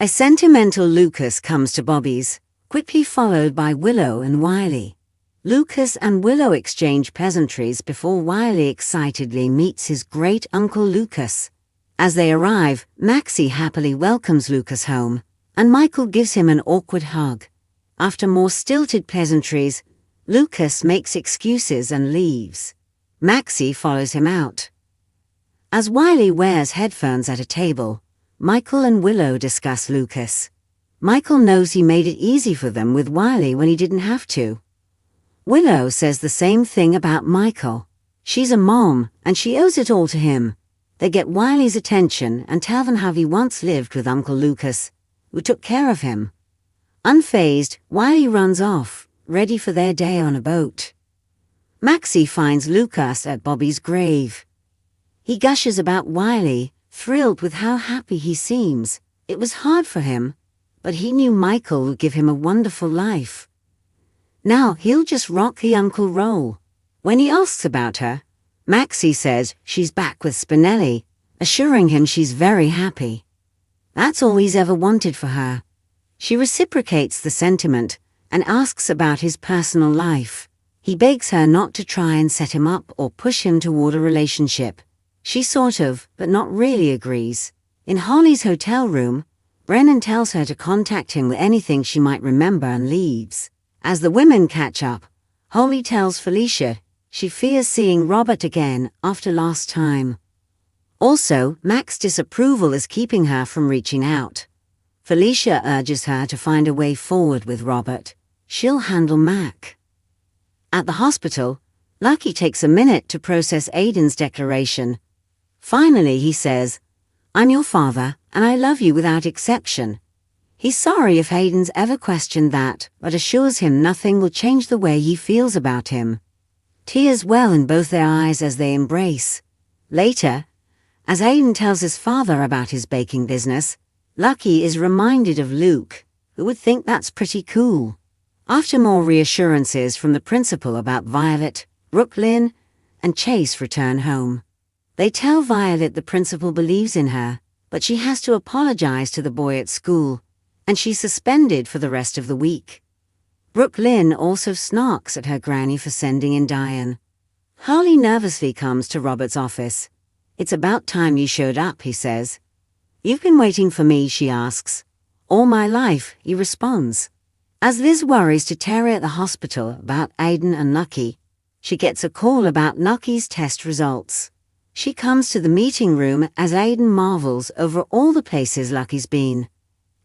A sentimental Lucas comes to Bobby's, quickly followed by Willow and Wiley. Lucas and Willow exchange pleasantries before Wiley excitedly meets his great-uncle Lucas. As they arrive, Maxie happily welcomes Lucas home, and Michael gives him an awkward hug. After more stilted pleasantries, Lucas makes excuses and leaves. Maxie follows him out. As Wiley wears headphones at a table, Michael and Willow discuss Lucas. Michael knows he made it easy for them with Wiley when he didn't have to. Willow says the same thing about Michael. She's a mom, and she owes it all to him. They get Wiley's attention and tell him how he once lived with Uncle Lucas, who took care of him. Unfazed, Wiley runs off, ready for their day on a boat. Maxie finds Lucas at Bobby's grave. He gushes about Wiley, thrilled with how happy he seems. It was hard for him, but he knew Michael would give him a wonderful life. Now he'll just rock the uncle role. When he asks about her, Maxie says she's back with Spinelli, assuring him she's very happy. That's all he's ever wanted for her. She reciprocates the sentiment and asks about his personal life. He begs her not to try and set him up or push him toward a relationship. She sort of, but not really agrees. In Holly's hotel room, Brennan tells her to contact him with anything she might remember and leaves. As the women catch up, Holly tells Felicia she fears seeing Robert again after last time. Also, Mac's disapproval is keeping her from reaching out. Felicia urges her to find a way forward with Robert. She'll handle Mac. At the hospital, Lucky takes a minute to process Aiden's declaration. Finally, he says, "I'm your father, and I love you without exception." He's sorry if Aiden's ever questioned that, but assures him nothing will change the way he feels about him. Tears well in both their eyes as they embrace. Later, as Aiden tells his father about his baking business, Lucky is reminded of Luke, who would think that's pretty cool. After more reassurances from the principal about Violet, Brooklyn, and Chase return home. They tell Violet the principal believes in her, but she has to apologize to the boy at school, and she's suspended for the rest of the week. Brooklyn also snarks at her granny for sending in Diane. Holly nervously comes to Robert's office. "It's about time you showed up," he says. "You've been waiting for me," she asks. "All my life," he responds. As Liz worries to Terry at the hospital about Aiden and Lucky, she gets a call about Lucky's test results. She comes to the meeting room as Aiden marvels over all the places Lucky's been.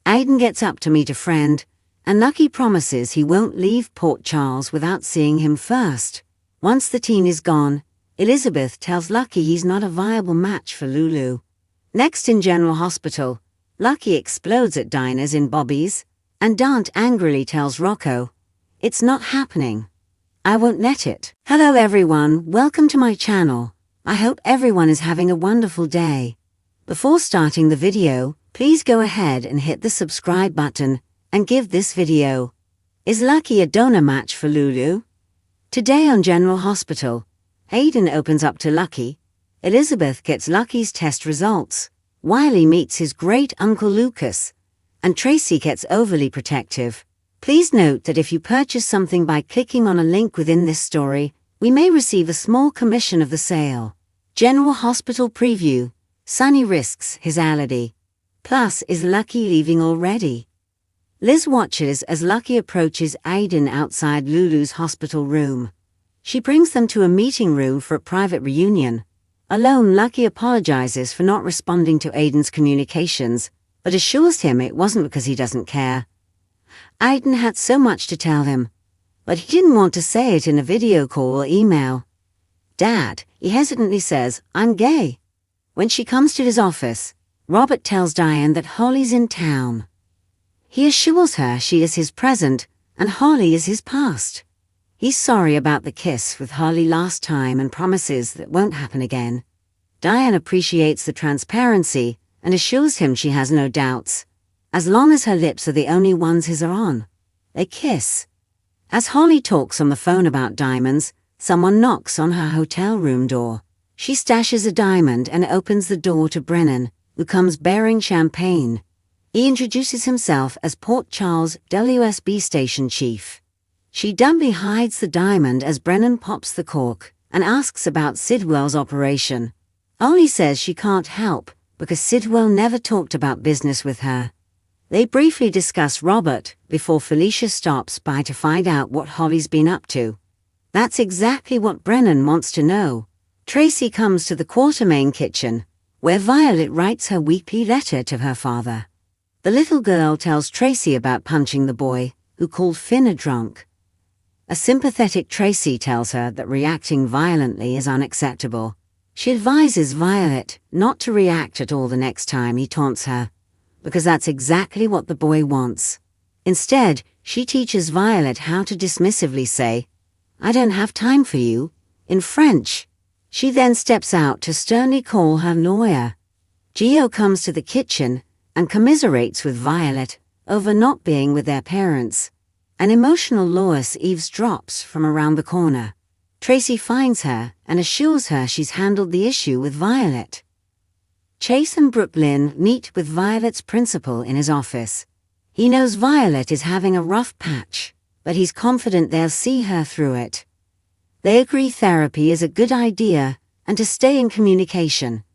Aiden gets up to meet a friend, and Lucky promises he won't leave Port Charles without seeing him first. Once the teen is gone, Elizabeth tells Lucky he's not a viable match for Lulu. Next in General Hospital, Lucky explodes at diners in Bobby's, and Dante angrily tells Rocco, "It's not happening. I won't let it." Hello everyone, welcome to my channel. I hope everyone is having a wonderful day. Before starting the video, please go ahead and hit the subscribe button and give this video. Is Lucky a donor match for Lulu? Today on General Hospital, Aiden opens up to Lucky, Elizabeth gets Lucky's test results, Wiley meets his great-uncle Lucas, and Tracy gets overly protective. Please note that if you purchase something by clicking on a link within this story, we may receive a small commission of the sale. General Hospital Preview. Sonny risks his alibi. Plus, is Lucky leaving already? Liz watches as Lucky approaches Aiden outside Lulu's hospital room. She brings them to a meeting room for a private reunion. Alone, Lucky apologizes for not responding to Aiden's communications, but assures him it wasn't because he doesn't care. Aiden had so much to tell him, but he didn't want to say it in a video call or email. "Dad," he hesitantly says, "I'm gay." When she comes to his office, Robert tells Diane that Holly's in town. He assures her she is his present and Holly is his past. He's sorry about the kiss with Holly last time and promises that won't happen again. Diane appreciates the transparency and assures him she has no doubts, as long as her lips are the only ones his are on. They kiss. As Holly talks on the phone about diamonds, someone knocks on her hotel room door. She stashes a diamond and opens the door to Brennan, who comes bearing champagne. He introduces himself as Port Charles WSB station chief. She dumbly hides the diamond as Brennan pops the cork and asks about Sidwell's operation. Only says she can't help because Sidwell never talked about business with her. They briefly discuss Robert before Felicia stops by to find out what Holly's been up to. That's exactly what Brennan wants to know. Tracy comes to the Quartermain kitchen, where Violet writes her weekly letter to her father. The little girl tells Tracy about punching the boy, who called Finn a drunk. A sympathetic Tracy tells her that reacting violently is unacceptable. She advises Violet not to react at all the next time he taunts her, because that's exactly what the boy wants. Instead, she teaches Violet how to dismissively say, "I don't have time for you," in French. She then steps out to sternly call her lawyer. Gio comes to the kitchen and commiserates with Violet over not being with their parents. An emotional Lois eavesdrops from around the corner. Tracy finds her and assures her she's handled the issue with Violet. Chase and Brooklyn meet with Violet's principal in his office. He knows Violet is having a rough patch, but he's confident they'll see her through it. They agree therapy is a good idea and to stay in communication.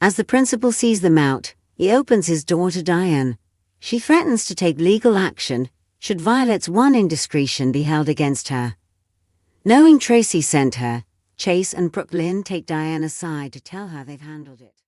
As the principal sees them out, he opens his door to Diane. She threatens to take legal action should Violet's one indiscretion be held against her. Knowing Tracy sent her, Chase and Brooklyn take Diane aside to tell her they've handled it.